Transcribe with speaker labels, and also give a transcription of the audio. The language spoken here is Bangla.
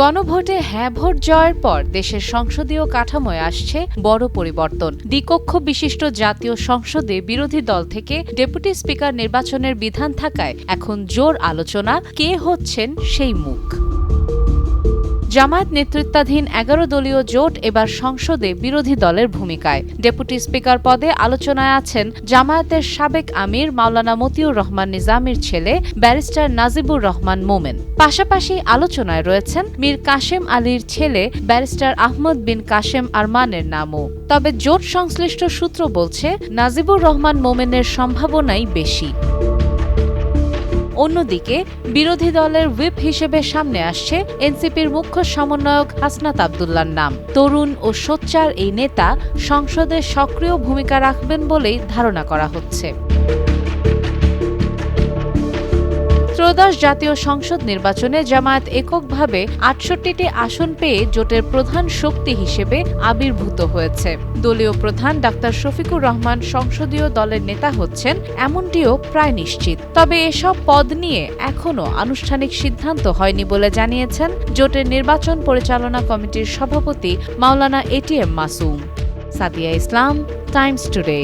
Speaker 1: গণভোটে হ্যাঁ ভোট জয়ের পর দেশের সংসদীয় কাঠামোয় আসছে বড় পরিবর্তন। দ্বিকক্ষ বিশিষ্ট জাতীয় সংসদে বিরোধী দল থেকে ডেপুটি স্পিকার নির্বাচনের বিধান থাকায় এখন জোর আলোচনা কে হচ্ছেন সেই মুখ। জামায়াত নেতৃত্বাধীন ১১ দলীয় জোট এবার সংসদে বিরোধী দলের ভূমিকায়। ডেপুটি স্পিকার পদে আলোচনায় আছেন জামায়াতের সাবেক আমির মাওলানা মতিউর রহমান নিজামীর ছেলে ব্যারিস্টার নাজিবুর রহমান মোমেন। পাশাপাশি আলোচনায় রয়েছেন মীর কাশেম আলীর ছেলে ব্যারিস্টার আহমদ বিন কাশেম আরমানের নামও। তবে জোট সংশ্লিষ্ট সূত্র বলছে নাজিবুর রহমান মোমেনের সম্ভাবনাই বেশি। অন্যদিকে বিরোধী দলের হুইপ হিসেবে সামনে আসছে এনসিপির মুখ্য সমন্বয়ক হাসনাত আব্দুল্লাহর নাম। তরুণ ও সোচ্চার এই নেতা সংসদে সক্রিয় ভূমিকা রাখবেন বলেই ধারণা করা হচ্ছে। ত্রয়োদশ জাতীয় সংসদ নির্বাচনে জামায়াত এককভাবে ৬৮টি আসন পেয়ে জোটের প্রধান শক্তি হিসেবে আবির্ভূত হয়েছে। দলীয় প্রধান ডাক্তার শফিকুর রহমান সংসদীয় দলের নেতা হচ্ছেন এমনটিও প্রায় নিশ্চিত। তবে এসব পদ নিয়ে এখনও আনুষ্ঠানিক সিদ্ধান্ত হয়নি বলে জানিয়েছেন জোটের নির্বাচন পরিচালনা কমিটির সভাপতি মাওলানা এটিএম মাসুম। সাদিয়া ইসলাম, টাইমস টুডে।